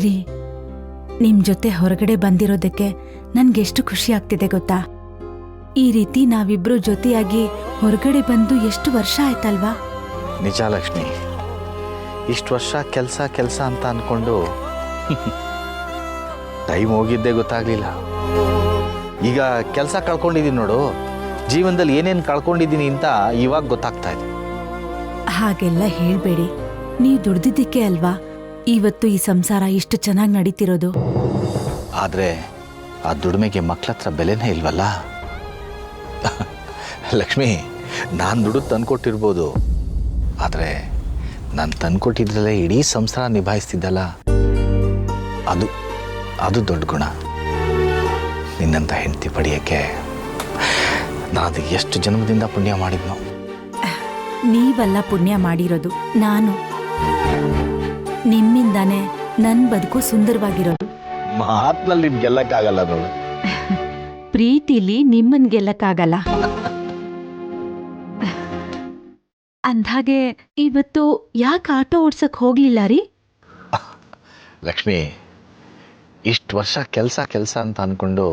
ರೀ, ನಿಮ್ ಜೊತೆ ಹೊರಗಡೆ ಬಂದಿರೋದಕ್ಕೆ ನನ್ಗೆಷ್ಟು ಖುಷಿ ಆಗ್ತಿದೆ ಗೊತ್ತಾ? ಈ ರೀತಿ ನಾವಿಬ್ರು ಜೊತೆಯಾಗಿ ಹೊರಗಡೆ ಬಂದು ಎಷ್ಟು ವರ್ಷ ಆಯ್ತಲ್ವಾ? ನಿಜ ಲಕ್ಷ್ಮಿ, ಇಷ್ಟು ವರ್ಷ ಕೆಲಸ ಅಂತ ಅಂದ್ಕೊಂಡು ಟೈಮ್ ಹೋಗಿದ್ದೇ ಗೊತ್ತಾಗ್ಲಿಲ್ಲ. ಈಗ ಕೆಲಸ ಕಳ್ಕೊಂಡಿದ್ದೀನಿ ನೋಡು, ಜೀವನದಲ್ಲಿ ಏನೇನು ಕಳ್ಕೊಂಡಿದ್ದೀನಿ ಅಂತ ಇವಾಗ ಗೊತ್ತಾಗ್ತಾ ಇದೆ. ಹಾಗೆಲ್ಲ ಹೇಳ್ಬೇಡಿ. ನೀವು ದುಡ್ದಿದ್ದಕ್ಕೆ ಅಲ್ವಾ ಇವತ್ತು ಈ ಸಂಸಾರ ಇಷ್ಟು ಚೆನ್ನಾಗಿ ನಡೀತಿರೋದು. ಆದರೆ ಆ ದುಡಿಮೆಗೆ ಮಕ್ಳ ಹತ್ರ ಬೆಲೆನೇ ಇಲ್ವಲ್ಲ. ಲಕ್ಷ್ಮಿ, ನಾನು ದುಡ್ಡು ತಂದ್ಕೊಟ್ಟಿರ್ಬೋದು, ಆದರೆ ನಾನು ತಂದ್ಕೊಟ್ಟಿದ್ರಲ್ಲೇ ಇಡೀ ಸಂಸಾರ ನಿಭಾಯಿಸ್ತಿದ್ದಲ್ಲ, ಅದು ದೊಡ್ಡ ಗುಣ. ನಿನ್ನಂಥ ಹೆಂಡತಿ ಪಡೆಯೋಕ್ಕೆ ನಾನು ಎಷ್ಟು ಜನ್ಮದಿಂದ ಪುಣ್ಯ ಮಾಡಿದ್ನೋ. ನೀವಲ್ಲ ಪುಣ್ಯ ಮಾಡಿರೋದು, ನಾನು. ನಿಮ್ಮಿಂದಾನೇ ನನ್ನ ಬದುಕು ಸುಂದರವಾಗಿರೋದು. ಮಾತಿನಲ್ಲಿ ನಿಮ್ಗೆ ಗೆಲ್ಲಕ್ಕಾಗಲ್ಲ ನೋಡು. ಪ್ರೀತಿಲಿ ನಿಮ್ಮನ್ ಗೆಲ್ಲಕ್ಕಾಗಲ್ಲ. ಅಂದ್ಹಾಗೆ ಇವತ್ತು ಯಾಕೆ ಆಟೋ ಓಡ್ಸಕ್ ಹೋಗ್ಲಿಲ್ಲ ರೀ? ಲಕ್ಷ್ಮಿ, ಇಷ್ಟು ವರ್ಷ ಕೆಲಸ ಅಂತ ಅಂದ್ಕೊಂಡು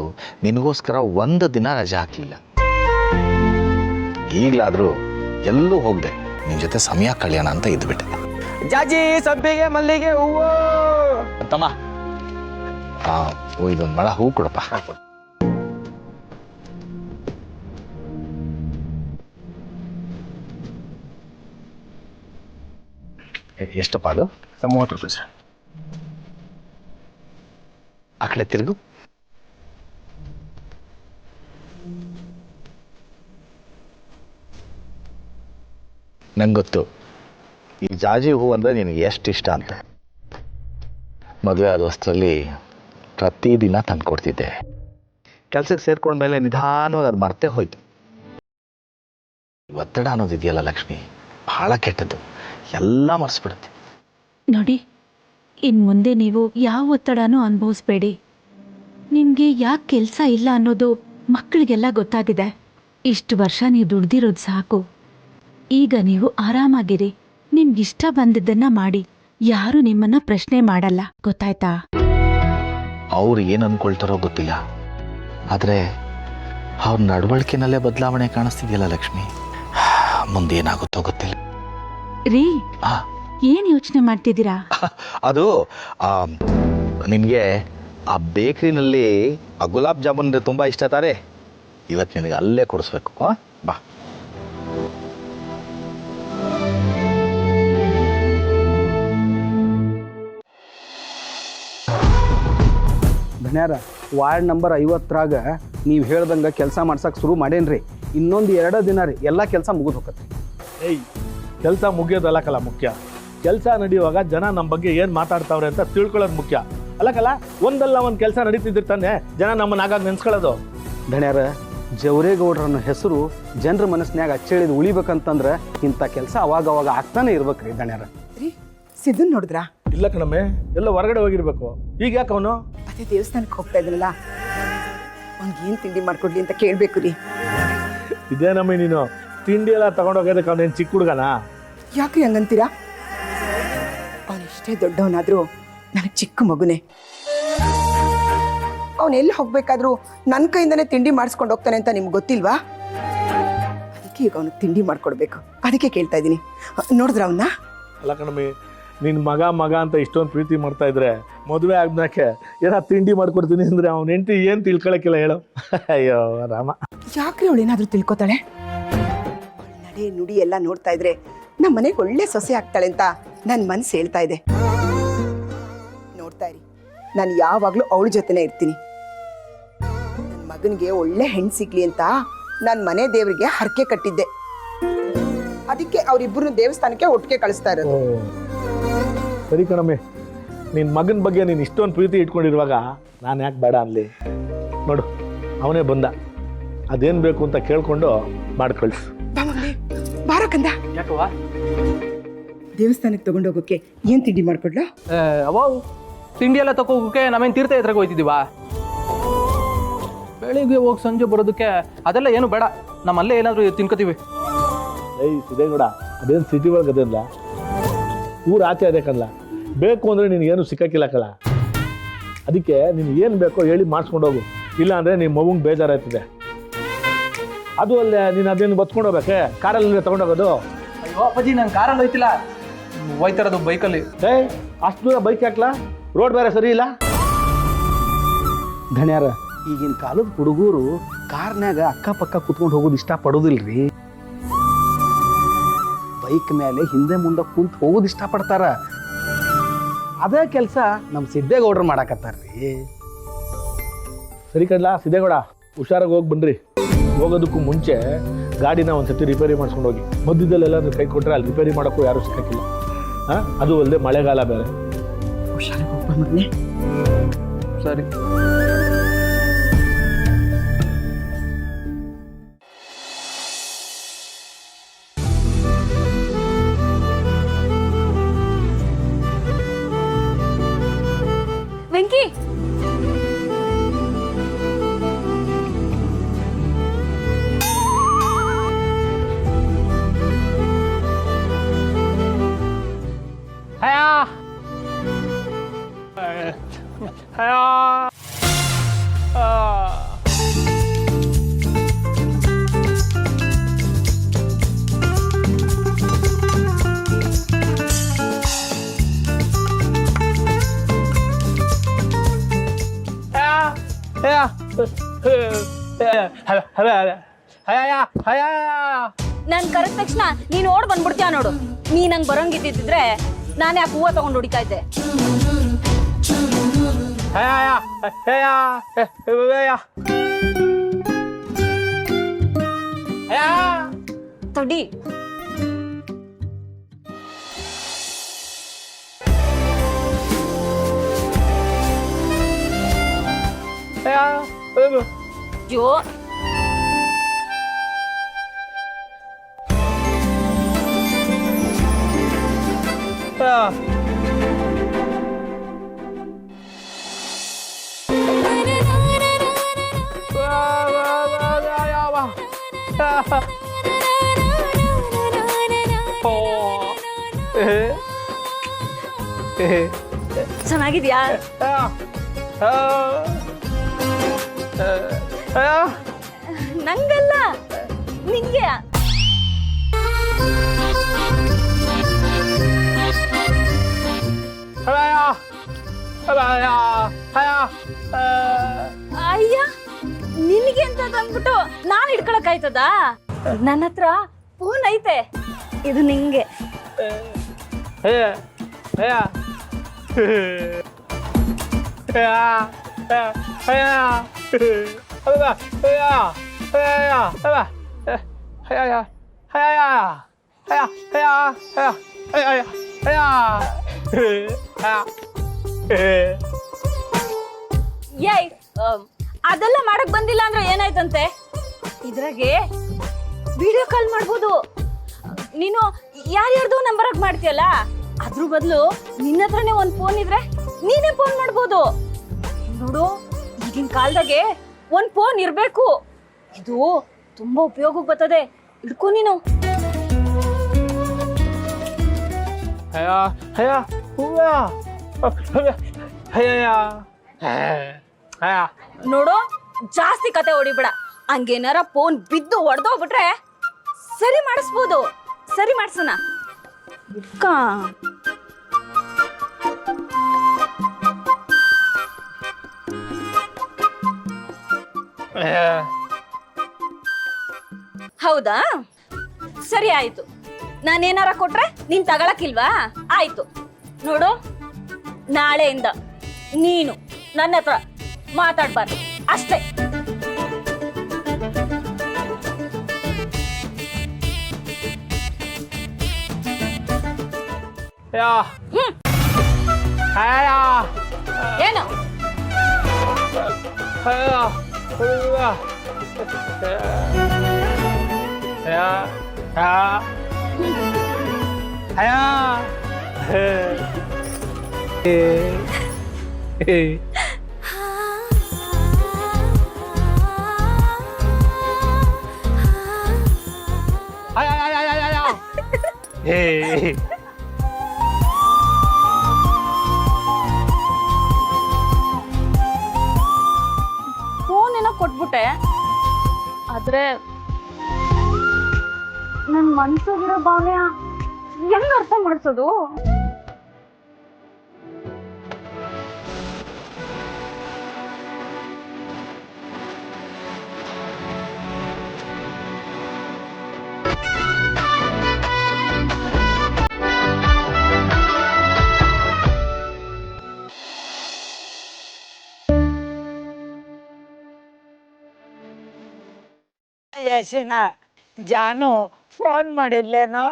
ನಿನಗೋಸ್ಕರ ಒಂದು ದಿನ ರಜೆ ಹಾಕಲಿಲ್ಲ. ಈಗಲಾದರೂ ಎಲ್ಲೂ ಹೋಗದೆ ನಿನ್ನ ಜೊತೆ ಸಮಯ ಕಳೆಯೋಣ ಅಂತ ಇದ್ಬಿಟ್ಟೆ. ಜಾಜಿ, ಸಂಪಿಗೆ, ಮಲ್ಲಿಗೆ ಹೂವು. ತಮ್ಮ, ಇದೊಂದು ಮಳ ಹೂ ಕೊಡಪ್ಪ. ಎಷ್ಟಪ್ಪ ಅದು? 30 ರೂಪಾಯಿ ಸರ್. ಆ ಕಡೆ ತಿರುಗು. ನಂಗೆ ಗೊತ್ತು ಈ ಜಾಜಿ ಹೂ ಅಂದರೆ ನಿನಗೆ ಎಷ್ಟು ಇಷ್ಟ ಅಂತ. ಮದುವೆ ಆದ ಹೊಸರಲ್ಲಿ ಪ್ರತಿದಿನ ತಂದು ಕೊಡ್ತಿದ್ದೆ. ಕೆಲಸಕ್ಕೆ ಸೇರ್ಕೊಂಡ್ಮೇಲೆ ನಿಧಾನವಾಗಿ ಅದು ಮರ್ತೇ ಹೋಯ್ತು. ಒತ್ತಡ ಅನ್ನೋದಿದೆಯಲ್ಲ ಲಕ್ಷ್ಮಿ, ಬಹಳ ಕೆಟ್ಟದ್ದು, ಎಲ್ಲ ಮರೆಸ್ಬಿಡುತ್ತೆ. ನೋಡಿ, ಇನ್ ಮುಂದೆ ನೀವು ಯಾವ ಒತ್ತಡನೂ ಅನುಭವಿಸ್ಬೇಡಿ. ನಿಮ್ಗೆ ಯಾಕೆ ಕೆಲಸ ಇಲ್ಲ ಅನ್ನೋದು ಮಕ್ಕಳಿಗೆಲ್ಲ ಗೊತ್ತಾಗಿದೆ. ಇಷ್ಟು ವರ್ಷ ನೀವು ದುಡ್ದಿರೋದು ಸಾಕು. ಈಗ ನೀವು ಆರಾಮಾಗಿರಿ. ನಿಮ್ಗಿಷ್ಟ ಬಂದಿದ್ದನ್ನ ಮಾಡಿ. ಯಾರು ನಿಮ್ಮನ್ನ ಪ್ರಶ್ನೆ ಮಾಡಲ್ಲ, ಗೊತ್ತಾಯ್ತಾ? ಅವ್ರು ಏನು ಅಂದ್ಕೊಳ್ತಾರೋ ಗೊತ್ತಿಲ್ಲ, ಆದರೆ ಅವ್ರ ನಡವಳಿಕೆನಲ್ಲೇ ಬದಲಾವಣೆ ಕಾಣಿಸ್ತಿದೆಯಲ್ಲ ಲಕ್ಷ್ಮಿ. ಮುಂದೇನಾಗುತ್ತೋ ಗೊತ್ತಿಲ್ಲ ರೀ. ಏನ್ ಯೋಚನೆ ಮಾಡ್ತಿದ್ದೀರಾ? ಅದು ನಿನಗೆ ಆ ಬೇಕ್ರಿನಲ್ಲಿ ಆ ಗುಲಾಬ್ ಜಾಮೂನ್ ತುಂಬ ಇಷ್ಟ ತಾರೆ. ಇವತ್ತು ನಿನಗೆ ಅಲ್ಲೇ ಕೊಡಿಸ್ಬೇಕು. ಬಾ. ಧನ್ಯಾರ, ವಾರ್ಡ್ ನಂಬರ್ 50ರಾಗ ನೀವು ಹೇಳ್ದಂಗೆ ಕೆಲಸ ಮಾಡ್ಸಕ್ಕೆ ಶುರು ಮಾಡೇನ್ರಿ. ಇನ್ನೊಂದು 2 ದಿನ ರೀ ಎಲ್ಲ ಕೆಲಸ ಮುಗಿದು ಹೋಗತ್ತೆ. ಏಯ್, ಕೆಲಸ ಮುಗಿಯೋದಲ್ಲಕಲ್ಲ ಮುಖ್ಯ. ಕೆಲಸ ನಡೆಯುವಾಗ ಜನ ನಮ್ಮ ಬಗ್ಗೆ ಏನು ಮಾತಾಡ್ತಾವ್ರೆ ಅಂತ ತಿಳ್ಕೊಳ್ಳೋದು ಮುಖ್ಯ ಅಲ್ಲಕಲ್ಲ. ಒಂದಲ್ಲ ಒಂದು ಕೆಲಸ ನಡೀತಿದ್ದಿರ್ತಾನೆ ಜನ ನಮ್ಮನ್ನ ಆಗಾಗ ನೆನ್ಸ್ಕೊಳ್ಳೋದು. ಧನ್ಯಾರ, ಜವರೇಗೌಡ್ರನ್ನ ಹೆಸರು ಜನರ ಮನಸ್ಸಿನಾಗ ಅಚ್ಚಳಿದು ಉಳಿಬೇಕಂತಂದ್ರೆ ಇಂಥ ಕೆಲಸ ಅವಾಗ ಆಗ್ತಾನೆ ಇರ್ಬೇಕ್ರಿ ಧನ್ಯಾರ. ರೀ, ಸಿದ್ದನ್ ನೋಡಿದ್ರಾ? ಇಲ್ಲ ಕಣಮ್ಮೆ, ಎಲ್ಲ ಹೊರಗಡೆ ಹೋಗಿರ್ಬೇಕು. ಈಗ ಯಾಕೆ ಅವನು? ಅದೇ ದೇವಸ್ಥಾನಕ್ಕೆ ಹೋಗ್ತಾ ಇದ್ರಲ್ಲ, ಅವ್ನಿಗೆ ಏನು ತಿಂಡಿ ಮಾಡ್ಕೊಡ್ಲಿ ಅಂತ ಕೇಳಬೇಕು ರೀ. ಇದೇನಮ್ಮಿ ನೀನು ತಿಂಡಿ ಎಲ್ಲ ತಗೊಂಡೋಗೋದಕ್ಕೆ ಅವನೇನು ಚಿಕ್ಕ ಹುಡುಗನ? ಯಾಕ್ರಿ ಹಂಗಂತೀರಾ? ಅವನೆಷ್ಟೇ ದೊಡ್ಡವನಾದ್ರೂ ನನಗೆ ಚಿಕ್ಕ ಮಗುನೇ. ಅವನೆಲ್ಲಿ ಹೋಗ್ಬೇಕಾದ್ರೂ ನನ್ನ ಕೈಯಿಂದನೇ ತಿಂಡಿ ಮಾಡಿಸ್ಕೊಂಡು ಹೋಗ್ತಾನೆ ಅಂತ ನಿಮ್ಗೆ ಗೊತ್ತಿಲ್ವಾ? ಅದಕ್ಕೆ ಈಗ ಅವನಿಗೆ ತಿಂಡಿ ಮಾಡ್ಕೊಡ್ಬೇಕು. ಅದಕ್ಕೆ ಕೇಳ್ತಾ ಇದ್ದೀನಿ. ನೋಡಿದ್ರ ಅವನ್ನ? ಅಲ್ಲ ಕಣಮ್ಮಿ, ನಿನ್ನ ಮಗ ಅಂತ ಇಷ್ಟೊಂದು ಪ್ರೀತಿ ಮಾಡ್ತಾ ಇದ್ರೆ ಮದುವೆ ಆದ್ಮ್ಯಾಕೆ ಏನೋ ತಿಂಡಿ ಮಾಡ್ಕೊಡ್ತೀನಿ ಅಂದ್ರೆ ಅವ್ನ ಹೆಂಡತಿ ಏನು ತಿಳ್ಕೊಳಕ್ಕಿಲ್ಲ ಹೇಳು. ಅಯ್ಯೋ ರಾಮ, ಯಾಕ್ರಿ ಅವಳು ಏನಾದರೂ ತಿಳ್ಕೊತಾಳೆ? ಅವಳ ನಡೆ ನುಡಿ ಎಲ್ಲ ನೋಡ್ತಾ ಇದ್ರೆ ನಮ್ಮ ಮನೆಗೆ ಒಳ್ಳೆ ಸೊಸೆ ಆಗ್ತಾಳೆ ಅಂತ ನನ್ನ ಮನಸ್ಸು ಹೇಳ್ತಾ ಇದೆ. ನೋಡ್ತಾ ಇರಿ, ನಾನು ಯಾವಾಗಲೂ ಅವಳ ಜೊತೆನೇ ಇರ್ತೀನಿ. ನನ್ನ ಮಗನಿಗೆ ಒಳ್ಳೆ ಹೆಣ್ಣು ಸಿಗ್ಲಿ ಅಂತ ನನ್ನ ಮನೆ ದೇವರಿಗೆ ಹರಕೆ ಕಟ್ಟಿದ್ದೆ. ಅದಕ್ಕೆ ಅವರಿಬ್ಬರನ್ನ ದೇವಸ್ಥಾನಕ್ಕೆ ಒಟ್ಟಿಗೆ ಕಳಿಸ್ತಾ ಇರೋದು. ಸರಿ ಕಣಮ್ಮಿ, ನಿನ್ನ ಮಗನ ಬಗ್ಗೆ ನೀನು ಇಷ್ಟೊಂದು ಪ್ರೀತಿ ಇಟ್ಕೊಂಡಿರುವಾಗ ನಾನು ಯಾಕೆ ಬೇಡ ಅನ್ಲಿ? ನೋಡು, ಅವನೇ ಬಂದ, ಅದೇನು ಬೇಕು ಅಂತ ಕೇಳ್ಕೊಂಡು ಮಾಡಿ ಕಳಿಸು. ಬಾರಕಂದ, ಯಾಕವ್ವ? ದೇವಸ್ಥಾನಕ್ಕೆ ತಗೊಂಡೋಗೋಕೆ ಏನು ತಿಂಡಿ ಮಾಡ್ಕೊಡ್ಲಾ? ಅವ ತಿಂಡಿ ಎಲ್ಲ ತಗೋಕೆ ನಾವೇನು ತೀರ್ಥಯಾತ್ರೆಗೆ ಹೋಯ್ತಿದ್ದೀವ? ಬೆಳಿಗ್ಗೆ ಹೋಗಿ ಸಂಜೆ ಬರೋದಕ್ಕೆ ಅದೆಲ್ಲ ಏನು ಬೇಡ, ನಮ್ಮಲ್ಲೇ ಏನಾದರೂ ತಿನ್ಕೋತೀವಿ. ಏಯ್ ಸಿದ್ದೇಗೌಡ, ಅದೇನು ಸಿಟಿ ಒಳಗೆ ಅದೇನಿಲ್ಲ, ಊರು ಆಚೆ ಅದಕ್ಕಲ್ಲ. ಬೇಕು ಅಂದರೆ ನಿನಗೇನು ಸಿಕ್ಕಾಕಿಲ್ಲಕ್ಕಲ್ಲ. ಅದಕ್ಕೆ ನೀನು ಏನು ಬೇಕೋ ಹೇಳಿ ಮಾಡಿಸ್ಕೊಂಡು ಹೋಗು, ಇಲ್ಲ ಅಂದರೆ ನಿಮ್ಮ ಮಗುಂಗೆ ಬೇಜಾರಾಯ್ತದೆ. ಅದು ಅಲ್ಲೇ ನೀನು ಅದೇನು ಬತ್ಕೊಂಡು ಹೋಗ್ಬೇಕೆ, ಕಾರಲ್ಲಿ ತೊಗೊಂಡೋಗೋದು? ಅಯ್ಯೋ ಅಪ್ಪಾಜಿ ನಾನು ಕಾರಲ್ಲಿ ಹೋಯ್ತಿಲ್ಲ, ಹೋಯ್ತಿರೋದು ಬೈಕಲ್ಲಿ. ಅಷ್ಟು ದೂರ ಬೈಕ್ ಹಾಕ್ಲಾ? ರೋಡ್ ಬೇರೆ ಸರಿ ಇಲ್ಲ. ಧನ್ಯಾರ, ಈಗಿನ ಕಾಲದ ಹುಡುಗರು ಕಾರ್ನ್ಯಾಗ ಅಕ್ಕಪಕ್ಕ ಕುತ್ಕೊಂಡು ಹೋಗೋದು ಇಷ್ಟಪಡೋದಿಲ್ರಿ. ಬೈಕ್ ಮೇಲೆ ಹಿಂದೆ ಮುಂದೆ ಕುಂತು ಹೋಗೋದು ಇಷ್ಟಪಡ್ತಾರ. ಅದೇ ಕೆಲಸ ನಮ್ಮ ಸಿದ್ದೇಗೌಡರು ಮಾಡಾಕತ್ತಾರ್ರಿ. ಸರಿ ಕಡ್ಲಾ ಸಿದ್ದೇಗೌಡ, ಹುಷಾರಾಗಿ ಹೋಗಿ ಬನ್ನಿರಿ. ಹೋಗೋದಕ್ಕೂ ಮುಂಚೆ ಗಾಡಿನ ಒಂದ್ಸತಿ ರಿಪೇರಿ ಮಾಡಿಸ್ಕೊಂಡು ಹೋಗಿ. ಮಧ್ಯದಲ್ಲಿ ಎಲ್ಲಾದ್ರೂ ಕೈ ಕೊಟ್ಟರೆ ಅಲ್ಲಿ ರಿಪೇರಿ ಮಾಡೋಕ್ಕೂ ಯಾರೂ ಸಿಕ್ಕಿಲ್ಲ. ಅದು ಅಲ್ಲದೆ ಮಳೆಗಾಲ ಬೇರೆ. ಹುಷಾರಾಗಿ ಹೋಗ್ಬನ್ನಿ. ಸರಿ. ವೆಂಕಿ, ನಾನು ಕರೆದ ತಕ್ಷಣ ನೀನು ಓಡ್ ಬಂದ್ಬಿಡ್ತೀಯ ನೋಡು. ನೀ ನಂಗೆ ಬರೋಂಗಿದ್ದಿದ್ರೆ ನಾನು ಯಾಕೆ ಹೂವು ತಗೊಂಡು ಹೊಡಿತಾ ಇದ್ದೆ? ತಡಿ. ಜೋ ಚೆನ್ನಾಗಿದ್ಯಾ? ನಂಗಲ್ಲ, ನಿಂಗೆ. ಅಯ್ಯ, ನಿನಗೆ ಅಂತ ಅಂದ್ಬಿಟ್ಟು ನಾನು ಹಿಡ್ಕೊಳಕ್ ಆಯ್ತದ? ನನ್ನ ಹತ್ರ ಫೋನ್ ಐತೆ, ಇದು ನಿಂಗೆ. ಏಯ್, ಅದೆಲ್ಲ ಮಾಡಕ್ ಬಂದಿಲ್ಲ ಅಂದ್ರೆ ಏನಾಯ್ತಂತೆ? ಇದ್ರಾಗೆ ವಿಡಿಯೋ ಕಾಲ್ ಮಾಡ್ಬೋದು. ನೀನು ಯಾರ್ಯಾರ್ದು ನಂಬರಾಗ ಮಾಡ್ತೀಯಲ್ಲ, ಅದ್ರ ಬದಲು ನಿನ್ನ ಹತ್ರನೇ ಒಂದು ಫೋನ್ ಇದ್ರೆ ನೀನೇ ಫೋನ್ ಮಾಡ್ಬೋದು. ನೋಡು, ಈಗಿನ ಕಾಲದಾಗೆ ಒಂದು ಫೋನ್ ಇರಬೇಕು. ಇದು ತುಂಬಾ ಉಪಯೋಗಕ್ಕೆ ಬರ್ತದೆ. ಹಿಡ್ಕೊ ನೀನು. ನೋಡು, ಜಾಸ್ತಿ ಕತೆ ಹೊಡಿಬೇಡ. ಹಂಗೇನಾರ ಫೋನ್ ಬಿದ್ದು ಹೊಡೆದೋಗ್ಬಿಟ್ರೆ ಸರಿ ಮಾಡಿಸ್ಬೋದು. ಸರಿ ಮಾಡ್ಸೋಣ. ಹೌದಾ, ಸರಿ ಆಯ್ತು. ನಾನೇನಾರ ಕೊಟ್ರೆ ನೀನ್ ತಗೊಳಕಿಲ್ವಾ? ಆಯ್ತು. ನೋಡು, ನಾಳೆಯಿಂದ ನೀನು ನನ್ನ ಹತ್ರ ಮಾತಾಡ್ಬಾರ್ದು ಅಷ್ಟೇ. ಏನು? ಆದ್ರೆ ನನ್ ಮನ್ಸಿಗಿರೋ ಭಾವನೆ ಹೆಂಗ್ ಅರ್ಥ ಮಾಡ್ಸೋದು? ಯಶನ ಜಾನು ಫೋನ್ ಮಾಡಿದ್ಲೇನೋ?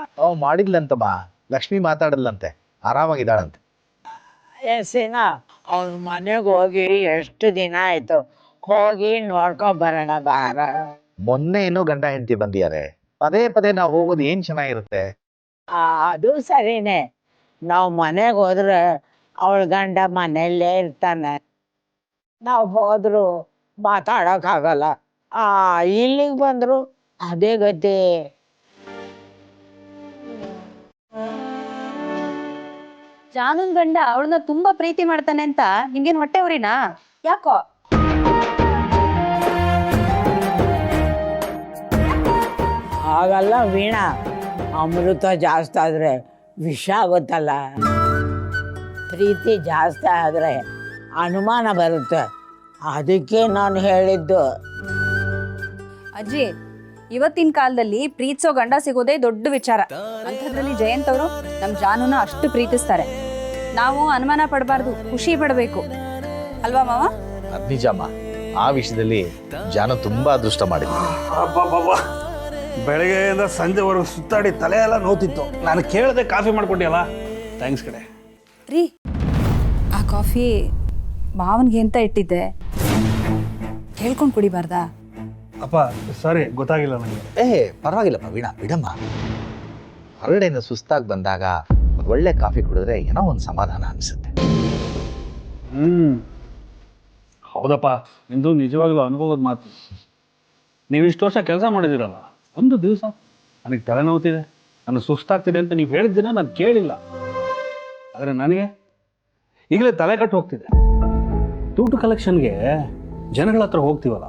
ಮಾಡಿದ್ಲಂತಮ್ಮ. ಲಕ್ಷ್ಮಿ ಮಾತಾಡಲ್ಲಂತೆ, ಆರಾಮಾಗಿದ್ದಾಳಂತೆ. ಯಶನ ಅವ್ರ ಮನೆಗೆ ಹೋಗಿ ಎಷ್ಟು ದಿನ ಆಯ್ತು, ಹೋಗಿ ನೋಡ್ಕೊಂಡ್ ಬರೋಣ ಬಾರ. ಮೊನ್ನೆ ಏನೋ ಗಂಡ ಹೆಂಡತಿ ಬಂದಿದ್ದಾರೆ, ಪದೇ ಪದೇ ನಾವು ಹೋಗೋದು ಏನ್ ಚೆನ್ನಾಗಿರುತ್ತೆ? ಅದು ಸರಿನೇ, ನಾವು ಮನೆಗೆ ಹೋದ್ರೆ ಅವಳ ಗಂಡ ಮನೆಯಲ್ಲೇ ಇರ್ತಾನೆ, ನಾವು ಹೋದ್ರು ಮಾತಾಡೋಕ್ಕಾಗಲ್ಲ. ಇಲ್ಲಿಗೆ ಬಂದ್ರು ಅದೇ ಗತಿ. ಜಾನುನ್ ಗಂಡ ಅವಳನ್ನ ತುಂಬಾ ಪ್ರೀತಿ ಮಾಡ್ತಾನೆ ಅಂತ ನಿಮ್ಗೇನ್ ಹೊಟ್ಟೆ ಉರಿನಾ? ಯಾಕೋ? ಹಾಗಲ್ಲ ವೀಣಾ, ಅಮೃತ ಜಾಸ್ತಿ ಆದ್ರೆ ವಿಷ ಆಗುತ್ತಲ್ಲ. ಪ್ರೀತಿ ಜಾಸ್ತಿ ಆದ್ರೆ ಅನುಮಾನ ಬರುತ್ತೆ, ಅದಕ್ಕೆ ನಾನು ಹೇಳಿದ್ದು. ಅಜ್ಜಿ, ಇವತ್ತಿನ ಕಾಲದಲ್ಲಿ ಪ್ರೀತಿಸೋ ಗಂಡ ಸಿಗೋದೇ ದೊಡ್ಡ ವಿಚಾರ. ಅಂಥದ್ರಲ್ಲಿ ಜಯಂತ್ ಅವರು ನಮ್ ಜಾನುನ ಅಷ್ಟು ಪ್ರೀತಿಸ್ತಾರೆ. ನಾವು ಅನುಮಾನ ಪಡಬಾರ್ದು, ಖುಷಿ ಪಡಬೇಕು ಅಲ್ವಾ ಮಾವ? ಅದ್ ನಿಜಮ್ಮ. ಆ ವಿಷಯದಲ್ಲಿ ಜಾನು ತುಂಬಾ ಅದೃಷ್ಟ ಮಾಡಿದ್ಲು. ಬೆಳಗ್ಗೆಯಿಂದ ಸಂಜೆವರೆಗೂ ಸುತ್ತಾಡಿ ತಲೆ ಎಲ್ಲ ನೋತಿತ್ತು. ನಾನು ಕೇಳದೆ ಕಾಫಿ ಮಾಡ್ಕೊಟ್ಟಿಯಲ್ಲ, ಥ್ಯಾಂಕ್ಸ್ ಕಡೆ. ರೀ, ಆ ಕಾಫಿ ಮಾವನ್ಗೆ ಅಂತ ಇಟ್ಟಿದ್ದೆ, ಹೇಳ್ಕೊಂಡು ಕುಡಿಬಾರ್ದಾ? ಅಪ್ಪ ಸಾರಿ, ಗೊತ್ತಾಗಿಲ್ಲ ನನಗೆ. ಪರವಾಗಿಲ್ಲಪ್ಪ ವೀಣಾ, ಬಿಡಮ್ಮ. ಹೊರಗಡೆಯಿಂದ ಸುಸ್ತಾಗಿ ಬಂದಾಗ ಒಂದು ಒಳ್ಳೆ ಕಾಫಿ ಕುಡಿದ್ರೆ ಏನೋ ಒಂದು ಸಮಾಧಾನ ಅನಿಸುತ್ತೆ. ಹೌದಪ್ಪ, ನಿಂದು ನಿಜವಾಗ್ಲೂ ಅನುಭವದ ಮಾತು. ನೀವು ಇಷ್ಟು ವರ್ಷ ಕೆಲಸ ಮಾಡಿದಿರಲ್ಲ, ಒಂದು ದಿವಸ ನನಗೆ ತಲೆನೋವ್ತಿದೆ, ನನಗೆ ಸುಸ್ತಾಗ್ತಿದೆ ಅಂತ ನೀವು ಹೇಳಿದ್ದೀನ ನಾನು ಕೇಳಿಲ್ಲ. ಆದರೆ ನನಗೆ ಈಗಲೇ ತಲೆ ಕಟ್ಟು ಹೋಗ್ತಿದೆ. ದುಡ್ಡು ಕಲೆಕ್ಷನ್ಗೆ ಜನಗಳ ಹತ್ರ ಹೋಗ್ತೀವಲ್ಲ,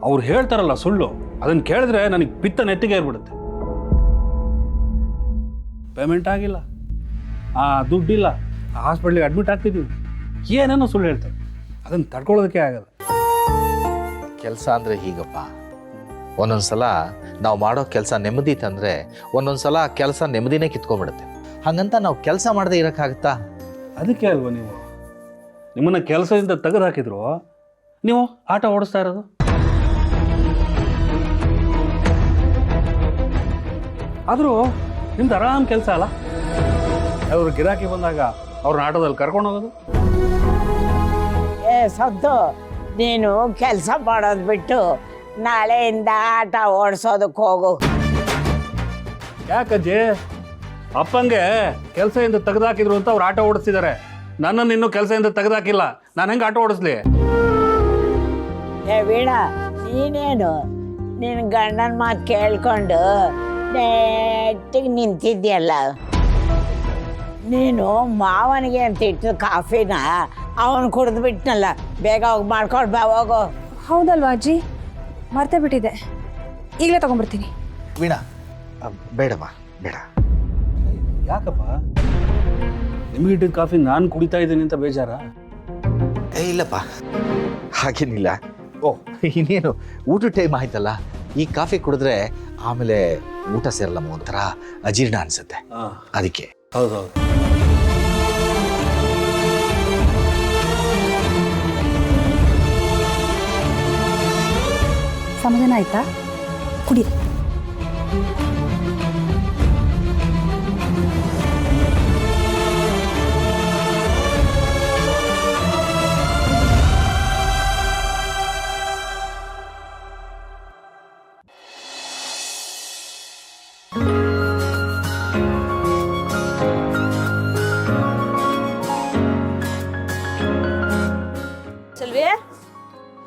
ಅವ್ರು ಹೇಳ್ತಾರಲ್ಲ ಸುಳ್ಳು, ಅದನ್ನು ಕೇಳಿದ್ರೆ ನನಗೆ ಪಿತ್ತ ನೆತ್ತಿಗೆ ಏರ್ಬಿಡುತ್ತೆ. ಪೇಮೆಂಟ್ ಆಗಿಲ್ಲ, ದುಡ್ಡಿಲ್ಲ, ಹಾಸ್ಪಿಟ್ಲಿಗೆ ಅಡ್ಮಿಟ್ ಆಗ್ತಿದ್ದೀವಿ, ಏನೇನೋ ಸುಳ್ಳು ಹೇಳ್ತಾರೆ, ಅದನ್ನು ತಡ್ಕೊಳ್ಳೋದಕ್ಕೆ ಆಗಲ್ಲ. ಕೆಲಸ ಅಂದರೆ ಹೀಗಪ್ಪ, ಒಂದೊಂದ್ಸಲ ನಾವು ಮಾಡೋ ಕೆಲಸ ನೆಮ್ಮದಿ ತಂದರೆ ಒಂದೊಂದ್ಸಲ ಕೆಲಸ ನೆಮ್ಮದಿನೇ ಕಿತ್ಕೊಂಡ್ಬಿಡುತ್ತೆ. ಹಾಗಂತ ನಾವು ಕೆಲಸ ಮಾಡದೆ ಇರೋಕ್ಕಾಗುತ್ತಾ? ಅದಕ್ಕೆ ಅಲ್ವ ನಿಮ್ಮನ್ನು ಕೆಲಸದಿಂದ ತೆಗೆದು ಹಾಕಿದ್ರು ನೀವು ಆಟ ಓಡಿಸ್ತಾ ಇರೋದು. ಆದರೂ ನಿಮ್ದು ಆರಾಮ್ ಕೆಲಸ ಅಲ್ಲ. ಅವ್ರು ಗಿರಾಕಿ ಬಂದಾಗ ಅವ್ರನ್ನ ಆಟೋದಲ್ಲಿ ಕರ್ಕೊಂಡು ಹೋಗೋದು. ಸದ್ದು, ನೀನು ಕೆಲಸ ಮಾಡೋದು ಬಿಟ್ಟು ನಾಳೆಯಿಂದ ಆಟ ಓಡಿಸೋದಕ್ಕೆ ಹೋಗು. ಯಾಕಜ್ಜಿ, ಅಪ್ಪಂಗೆ ಕೆಲಸದಿಂದ ತೆಗೆದಾಕಿದ್ರು ಅಂತ ಅವ್ರು ಆಟೋ ಓಡಿಸ್ತಿದ್ದಾರೆ, ನನ್ನನ್ನು ಇನ್ನೂ ಕೆಲಸದಿಂದ ತೆಗೆದಾಕಿಲ್ಲ, ನಾನು ಹೆಂಗೆ ಆಟೋ ಓಡಿಸ್ಲಿ? ವೀಣಾ, ನೀನೇನು ನಿನ್ನ ಗಂಡನ ಮಾತು ಕೇಳ್ಕೊಂಡು ನೆಟ್ಟಿಗೆ ನಿಂತಿದ್ಯಲ್ಲ. ನೀನು ಮಾವನಿಗೆ ಅಂತ ಇಟ್ಟು ಕಾಫಿನ ಅವನು ಕುಡಿದು ಬಿಟ್ನಲ್ಲ, ಬೇಗ ಹೋಗಿ ಮಾಡ್ಕೊಂಡು ಬಾ, ಹೋಗು. ಹೌದಲ್ವಾ ಅಜ್ಜಿ, ಮರ್ತೇ ಬಿಟ್ಟಿದೆ, ಈಗಲೇ ತಗೊಂಡ್ಬರ್ತೀನಿ. ವೀಣಾ, ಬೇಡಮ್ಮ, ಬೇಡ. ಯಾಕಪ್ಪ, ನಿಮಗೆ ಇಟ್ಟಿದ್ದ ಕಾಫಿ ನಾನು ಕುಡಿತಾ ಇದ್ದೀನಿ ಅಂತ ಬೇಜಾರ? ಇಲ್ಲಪ್ಪ, ಹಾಗೇನಿಲ್ಲ. ಇನ್ನೇನು ಊಟ ಟೈಮ್ ಆಯ್ತಲ್ಲ, ಈ ಕಾಫಿ ಕುಡಿದ್ರೆ ಆಮೇಲೆ ಊಟ ಸೇರಲ್ಲ, ಒಂಥರ ಅಜೀರ್ಣ ಅನ್ಸುತ್ತೆ, ಅದಕ್ಕೆ. ಹೌದೌದು. ಸಮಾಧಾನ ಆಯ್ತಾ? ಕುಡಿ.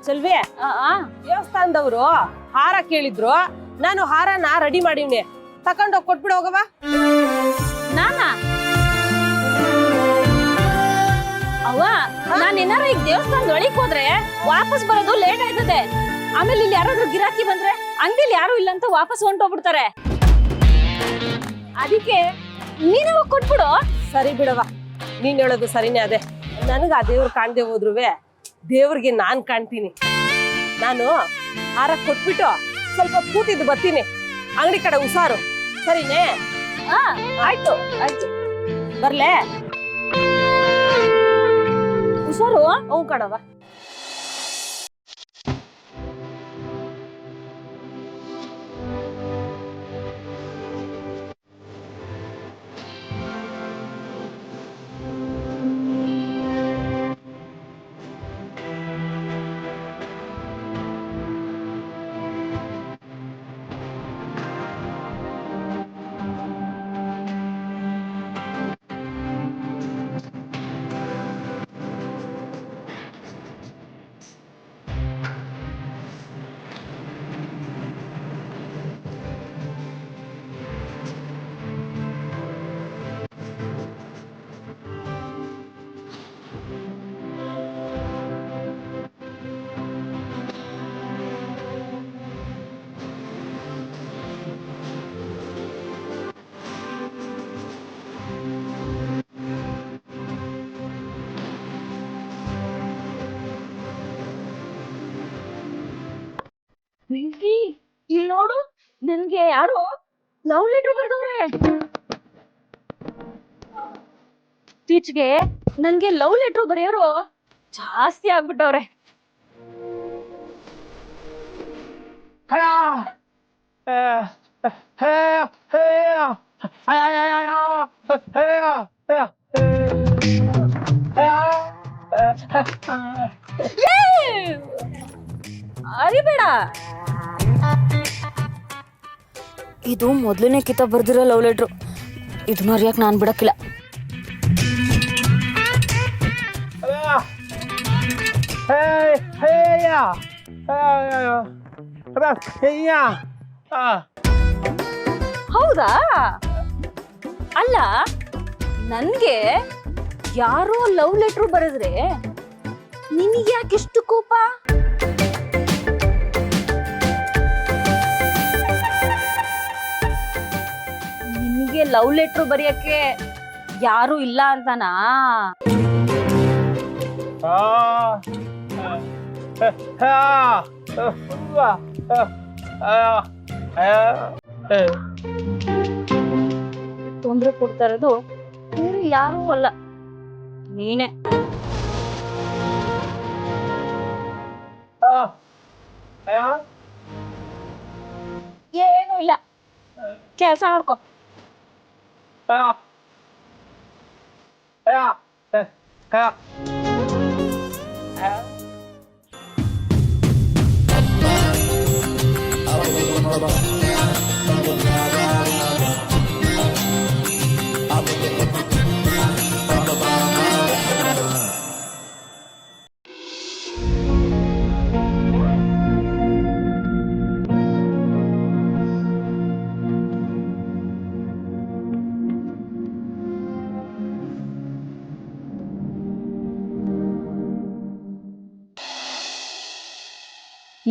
ಸಲ್ವಿ, ದೇವಸ್ಥಾನದವರು ಹಾರ ಕೇಳಿದ್ರು, ನಾನು ಹಾರನ ರೆಡಿ ಮಾಡಿವ್ನಿ, ತಕೊಂಡೋಗಿ ಕೊಟ್ಬಿಡು ಹೋಗವಾ. ನಾನಾ? ಅವ್ವ, ನಾನು ಏನಾರ ಈಗ ದೇವಸ್ಥಾನದ ಒಳಗೆ ಹೋದ್ರೆ ವಾಪಸ್ ಬರೋದು ಲೇಟ್ ಆಯ್ತದೆ. ಆಮೇಲೆ ಇಲ್ಲಿ ಯಾರಾದ್ರೂ ಗಿರಾಕಿ ಬಂದ್ರೆ ಅಂಗಡಿಲಿ ಯಾರು ಇಲ್ಲ ಅಂತ ವಾಪಸ್ ಹೊಂಟೋಗ್ಬಿಡ್ತಾರೆ. ಅದಕ್ಕೆ ನೀನು ಕೊಟ್ಬಿಡು. ಸರಿ ಬಿಡವ, ನೀನ್ ಹೇಳೋದು ಸರಿನೇ. ಅದೇ ನನಗ ಆ ದೇವ್ರು ಕಾಣ್ದೆ ಹೋದ್ರುವೆ ದೇವ್ರಿಗೆ ನಾನ್ ಕಾಣ್ತೀನಿ. ನಾನು ಹಾರ ಕೊಟ್ಬಿಟ್ಟು ಸ್ವಲ್ಪ ಕೂತಿದ್ದು ಬರ್ತೀನಿ. ಅಂಗಡಿ ಕಡೆ ಹುಷಾರು, ಸರಿನೇ? ಹಾ ಆಯ್ತು ಆಯ್ತು, ಬರ್ಲೆ? ಹುಷಾರು. ಅವು ಕಣವ. ಇಲ್ಲಿ ನೋಡು, ನನ್ಗೆ ಯಾರು ಲವ್ ಲೆಟರ್ ಬರ್ದವ್ರೆ. ಇತ್ತೀಚೆಗೆ ನನ್ಗೆ ಲವ್ ಲೆಟರ್ ಬರೆಯೋರು ಜಾಸ್ತಿ ಆಗ್ಬಿಟ್ಟವ್ರೆ. ಅರಿಬೇಡ, ಇದು ಮೊದಲನೇ ಕಿತ ಬರ್ದಿರೋ ಲವ್ ಲೆಟ್ರು. ಇದನ್ನ ಅರಿಯಕ್ ನಾನ್ ಬಿಡಕ್ಕಿಲ್ಲ. ಹೌದಾ? ಅಲ್ಲ, ನನ್ಗೆ ಯಾರೋ ಲವ್ ಲೆಟರ್ ಬರೆದ್ರೆ ನಿನಗೆ ಯಾಕೆಷ್ಟು ಕೋಪ? ನಿನಗೆ ಲವ್ ಲೆಟರ್ ಬರೆಯಕ್ಕೆ ಯಾರು ಇಲ್ಲ ಅಂತನಾ? ತೊಂದ್ರೆ ಕೊಡ್ತಾ ಇರೋದು ಬೇರೆ ಯಾರೂ ಅಲ್ಲ, ನೀನೆ. ಏನು ಇಲ್ಲ, ಕೆಲಸ ಮಾಡ್ಕೊ.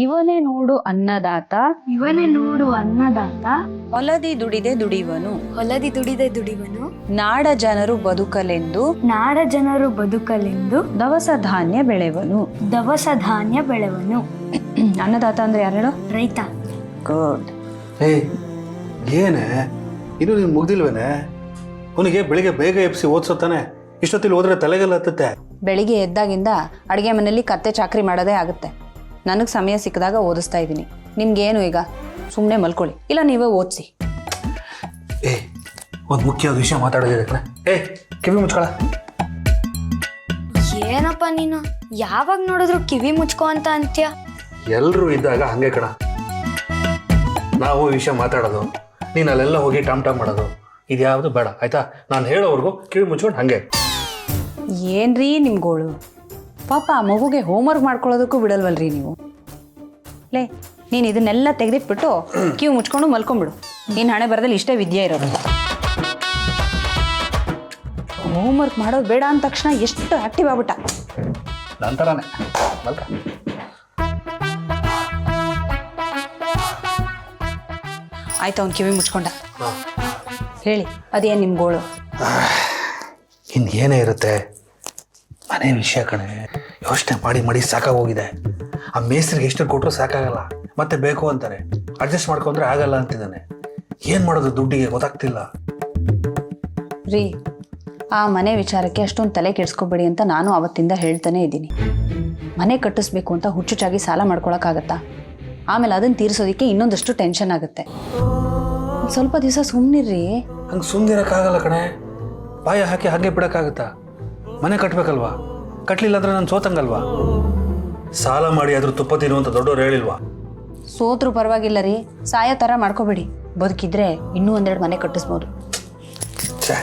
ಇವನೇ ನೋಡು ಅನ್ನದಾತ, ಇವನೇ ನೋಡು ಅನ್ನದಾತ, ಹೊಲದಿ ದುಡಿದೆ ದುಡಿವನು, ಹೊಲದಿ ದುಡಿದೆ ದುಡಿವನು, ನಾಡ ಜನರು ಬದುಕಲೆಂದು, ನಾಡ ಜನರು ಬದುಕಲೆಂದು, ದವಸ ಧಾನ್ಯ ಬೆಳೆವನು. ದವಸ ಧಾನ್ಯ ಬೆಳೆವನು. ಅನ್ನದಾತ ಅಂದ್ರೆ ಯಾರು ಹೇಳು? ರೈತ. ಗುಡ್. ಏನೇ ಇನ್ನು ನೀನು ಮುಗ್ದಿಲ್ವೇನೆ? ಅವನಿಗೆ ಬೆಳಿಗ್ಗೆ ಬೇಗ ಎಬ್ಸಿ ಓದ್ಸೋತಾನೆ, ಇಷ್ಟೊತ್ತಿಲ್ಲಿ ಹೋದ್ರೆ ತಲೆಗೆಲ್ಲ ಹತ್ತುತ್ತೆ. ಬೆಳಿಗ್ಗೆ ಎದ್ದಾಗಿಂದ ಅಡುಗೆ ಮನೆಯಲ್ಲಿ ಕತ್ತೆ ಚಾಕ್ರಿ ಮಾಡೋದೇ ಆಗುತ್ತೆ. ನನಗೆ ಸಮಯ ಸಿಕ್ಕಿದಾಗ ಓದಿಸ್ತಾ ಇದ್ದೀನಿ. ನಿಮ್ಗೇನು ಈಗ ಸುಮ್ಮನೆ ಮಲ್ಕೊಳ್ಳಿ, ಇಲ್ಲ ನೀವೇ ಓದಿಸಿ. ಒಂದು ಮುಖ್ಯವಾದ ವಿಷಯ ಮಾತಾಡೋದಿದೆ. ಕಿವಿ ಮುಚ್ಕೊಳ. ಏನಪ್ಪ ನೀನು ಯಾವಾಗ ನೋಡಿದ್ರು ಕಿವಿ ಮುಚ್ಕೋ ಅಂತ ಅಂತ್ಯ? ಎಲ್ಲರೂ ಇದ್ದಾಗ ಹಂಗೆ ಕಣ, ನಾವು ಈ ವಿಷಯ ಮಾತಾಡೋದು, ನೀನು ಅಲ್ಲೆಲ್ಲ ಹೋಗಿ ಟಾಮ್ ಟಾಮ್ ಮಾಡೋದು, ಇದ್ಯಾವುದು ಬೇಡ ಆಯ್ತಾ? ನಾನು ಹೇಳೋವರೆಗೂ ಕಿವಿ ಮುಚ್ಕೊಂಡು ಹಂಗೆ. ಏನ್ರೀ ನಿಮ್ಗೋಳು? ಪಾಪ ಮಗುಗೆ ಹೋಮ್ವರ್ಕ್ ಮಾಡ್ಕೊಳ್ಳೋದಕ್ಕೂ ಬಿಡಲ್ವಲ್ರಿ ನೀವು. ಲೇ, ನೀನು ಇದನ್ನೆಲ್ಲ ತೆಗೆದಿಟ್ಬಿಟ್ಟು ಕಿವಿ ಮುಚ್ಕೊಂಡು ಮಲ್ಕೊಂಡ್ಬಿಡು. ನೀನು ಹಣೆ ಬರದಲ್ಲಿ ಇಷ್ಟೇ ವಿದ್ಯೆ ಇರೋದು. ಹೋಮ್ವರ್ಕ್ ಮಾಡೋದು ಬೇಡ ಅಂದ ತಕ್ಷಣ ಎಷ್ಟು ಆಕ್ಟಿವ್ ಆಗ್ಬಿಟ್ಟ. ನಂತರನೇ ಮಲ್ಕ. ಆಯ್ತು, ಅವ್ನು ಕಿವಿ ಮುಚ್ಕೊಂಡ. ಹೇಳಿ, ಅದೇನು ನಿಮ್ಮ ಗೋಳು? ಇನ್ನೇನೇ ಇರುತ್ತೆ, ಮನೆ ವಿಷಯ ಕಣೆ. ಯೋಚನೆ ಮಾಡಿ ಮಾಡಿ ಸಾಕಾಗೋಗಿದೆ. ಆ ಮೇಸ್ತ್ರಿಗೆ ಎಷ್ಟು ಕೊಟ್ಟರು ಸಾಕಾಗಲ್ಲ, ಮತ್ತೆ ಬೇಕು ಅಂತಾರೆ. ಅಡ್ಜಸ್ಟ್ ಮಾಡ್ಕೊಂಡ್ರೆ ಆಗಲ್ಲ ಅಂತಿದ್ದಾನೆ. ಏನು ಮಾಡೋದು ದುಡ್ಡಿಗೆ ಗೊತ್ತಾಗ್ತಿಲ್ಲ. ರೀ, ಆ ಮನೆ ವಿಚಾರಕ್ಕೆ ಅಷ್ಟೊಂದು ತಲೆ ಕೆಡಿಸ್ಕೋಬೇಡಿ ಅಂತ ನಾನು ಅವತ್ತಿಂದ ಹೇಳ್ತಾನೆ ಇದ್ದೀನಿ. ಮನೆ ಕಟ್ಟಿಸ್ಬೇಕು ಅಂತ ಹುಚ್ಚುಚ್ಚಾಗಿ ಸಾಲ ಮಾಡ್ಕೊಳಕ್ಕಾಗತ್ತಾ? ಆಮೇಲೆ ಅದನ್ನು ತೀರಿಸೋದಕ್ಕೆ ಇನ್ನೊಂದಷ್ಟು ಟೆನ್ಷನ್ ಆಗುತ್ತೆ. ಸ್ವಲ್ಪ ದಿವಸ ಸುಮ್ಮನಿರ್ರಿ. ಹಂಗೆ ಸುಮ್ಮನಿರೋಕ್ಕಾಗಲ್ಲ ಕಣೆ. ಬಾಯ ಹಾಕಿ ಹಾಗೆ ಬಿಡೋಕ್ಕಾಗತ್ತಾ? ಮನೆ ಕಟ್ಟಬೇಕಲ್ವಾ? ಕಟ್ಟಲಿಲ್ಲ ಅಂದ್ರೆ ನಾನು ಸೋತಂಗಲ್ವಾ? ಸಾಲ ಮಾಡಿ ಆದ್ರೂ ತುಪ್ಪ ತಿನ್ನುವಂತ ದೊಡ್ಡವ್ರು ಹೇಳಿಲ್ವಾ? ಸೋತ್ರು ಪರವಾಗಿಲ್ಲ ರೀ, ಸಾಯೋ ಥರ ಮಾಡ್ಕೋಬೇಡಿ. ಬದುಕಿದ್ರೆ ಇನ್ನೂ ಒಂದೆರಡು ಮನೆ ಕಟ್ಟಿಸ್ಬೋದು. ಛೇ,